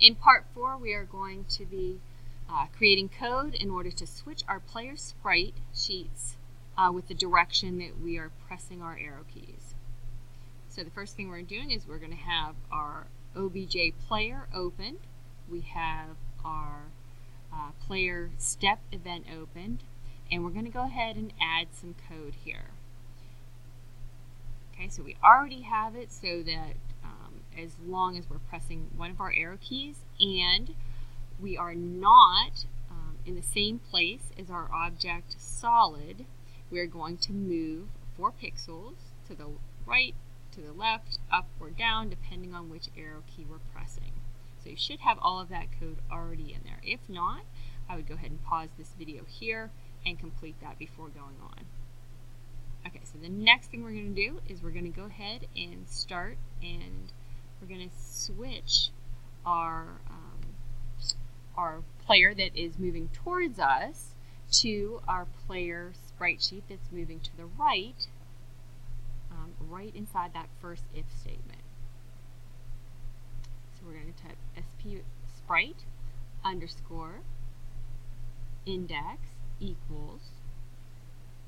In part 4, we are going to be creating code in order to switch our player sprite sheets with the direction that we are pressing our arrow keys. So the first thing we're doing is we're going to have our OBJ player opened. We have our player step event opened, and we're going to go ahead and add some code here. Okay, so we already have it so that as long as we're pressing one of our arrow keys and we are not in the same place as our object solid, we're going to move 4 pixels to the right, to the left, up or down, depending on which arrow key we're pressing. So you should have all of that code already in there. If not, I would go ahead and pause this video here and complete that before going on. Okay, so the next thing we're going to do is we're going to go ahead and start, and we're going to switch our player that is moving towards us to our player sprite sheet that's moving to the right, right inside that first if statement. So we're going to type sp sprite underscore index equals.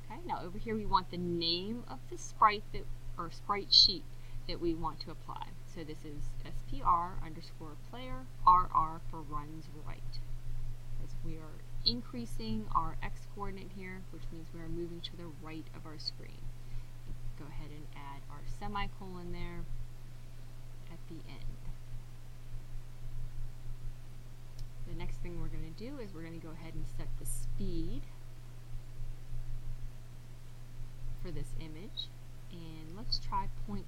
Okay, now over here we want the name of the sprite that, or sprite sheet that we want to apply. So this is spr underscore player rr for runs right. As we are increasing our x coordinate here, which means we are moving to the right of our screen. Go ahead and add our semicolon there at the end. The next thing we're going to do is we're going to go ahead and set the speed for this image, and let's try 0.6.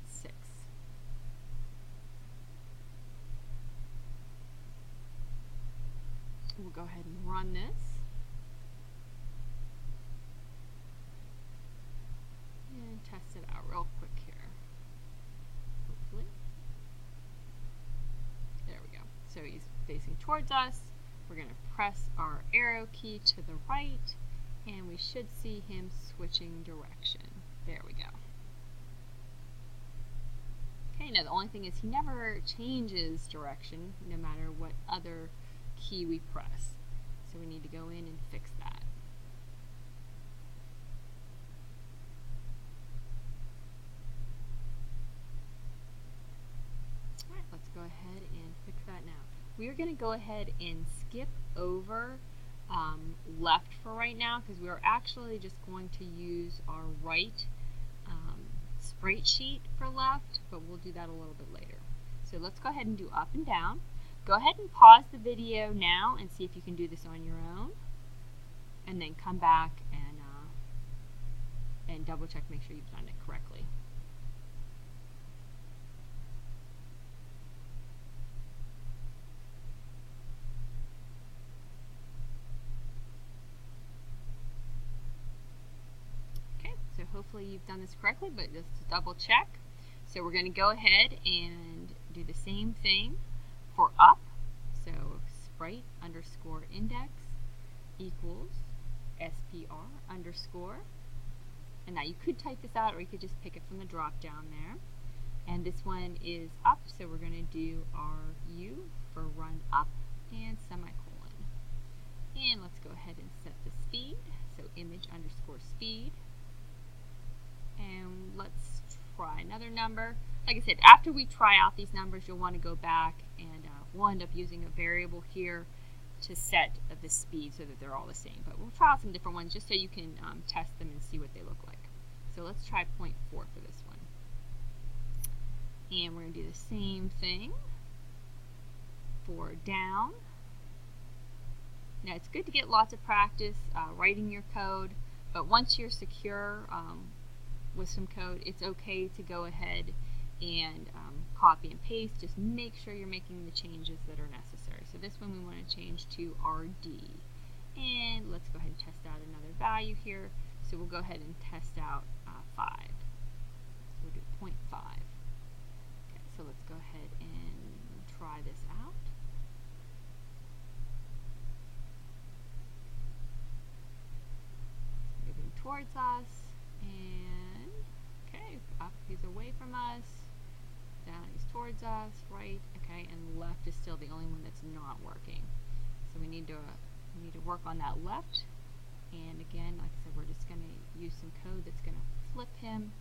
We'll go ahead and run this. And test it out real quick here. Hopefully. There we go. So he's facing towards us. We're going to press our arrow key to the right, and we should see him switching direction. There we go. Okay, now the only thing is he never changes direction no matter what other key we press. So we need to go in and fix that. Alright, let's go ahead and fix that now. We are going to go ahead and skip over left for right now, because we are actually just going to use our right sprite sheet for left, but we'll do that a little bit later. So let's go ahead and do up and down. Go ahead and pause the video now and see if you can do this on your own, and then come back and double check, make sure you've done it correctly. So hopefully you've done this correctly, but just to double check. So we're going to go ahead and do the same thing for up. So sprite underscore index equals spr underscore. And now you could type this out, or you could just pick it from the drop down there. And this one is up, so we're going to do our U for run up and semicolon. And let's go ahead and set the speed. So image underscore speed. And let's try another number. Like I said, after we try out these numbers, you'll want to go back, and we'll end up using a variable here to set the speed so that they're all the same. But we'll try out some different ones just so you can test them and see what they look like. So let's try 0.4 for this one. And we're going to do the same thing for down. Now it's good to get lots of practice writing your code, but once you're secure with some code, it's okay to go ahead and copy and paste. Just make sure you're making the changes that are necessary. So this one we want to change to RD. And let's go ahead and test out another value here. So we'll go ahead and test out 5. So we'll do 0.5. Okay, so let's go ahead and try this out. Moving towards us, and okay, up he's away from us, down he's towards us, right, okay, and left is still the only one it's not working. So we need to work on that left. And again, like I said, we're just going to use some code that's going to flip him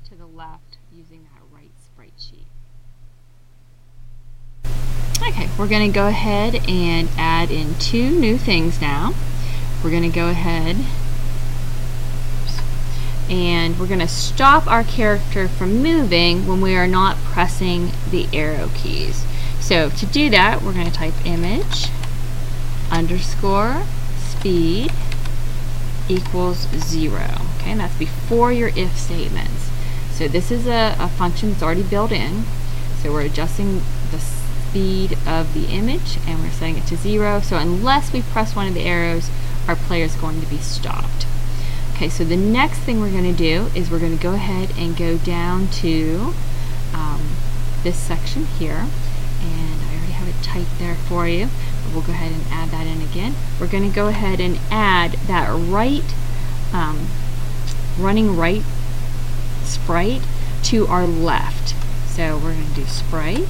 to the left using that right sprite sheet. Okay, we're going to go ahead and add in 2 new things now. We're going to go ahead and we're going to stop our character from moving when we are not pressing the arrow keys. So to do that, we're going to type image underscore speed equals 0. Okay, and that's before your if statements. So this is a function that's already built in. So we're adjusting the speed of the image and we're setting it to 0. So unless we press one of the arrows, our player is going to be stopped. Okay, so the next thing we're going to do is we're going to go ahead and go down to this section here. And I already have it typed there for you. But we'll go ahead and add that in again. We're going to go ahead and add that running right sprite to our left. So we're going to do sprite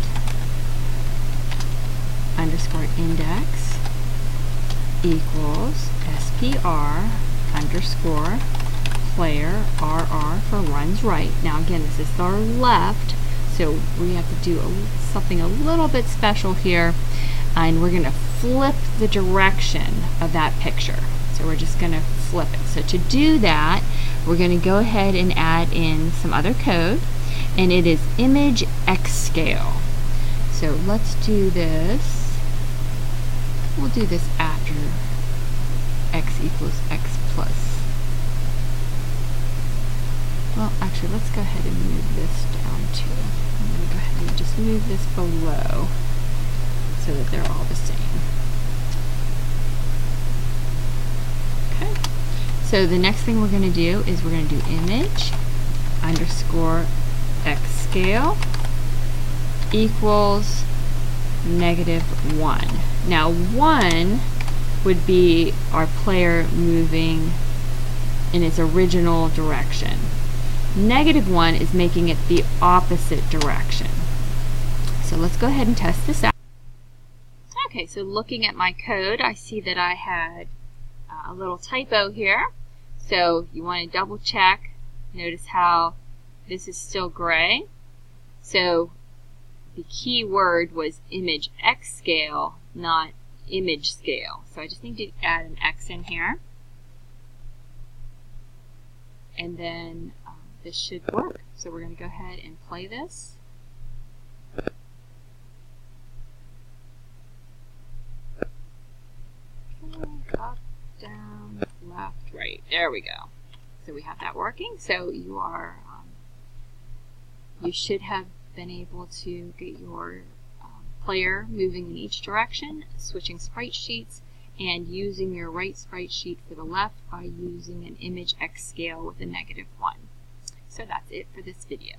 underscore index equals SPR underscore player RR for runs right. Now again, this is our left, so we have to do something a little bit special here, and we're going to flip the direction of that picture. So we're just going to flip it. So to do that, we're going to go ahead and add in some other code, and it is image X scale. So let's do this. We'll do this after X equals X plus. Well, actually, let's go ahead and move this down too. I'm going to go ahead and just move this below so that they're all the same. Okay. So the next thing we're going to do is we're going to do image underscore X scale equals -1. Now 1 would be our player moving in its original direction. -1 is making it the opposite direction. So let's go ahead and test this out. Okay, so looking at my code, I see that I had a little typo here. So you want to double check. Notice how this is still gray. So the key word was image X scale, not image scale. So I just need to add an X in here. And then this should work. So we're going to go ahead and play this. Okay, up, down, left, right. There we go. So we have that working. So you are, you should have been able to get your player moving in each direction, switching sprite sheets, and using your right sprite sheet for the left by using an image X scale with a -1. So that's it for this video.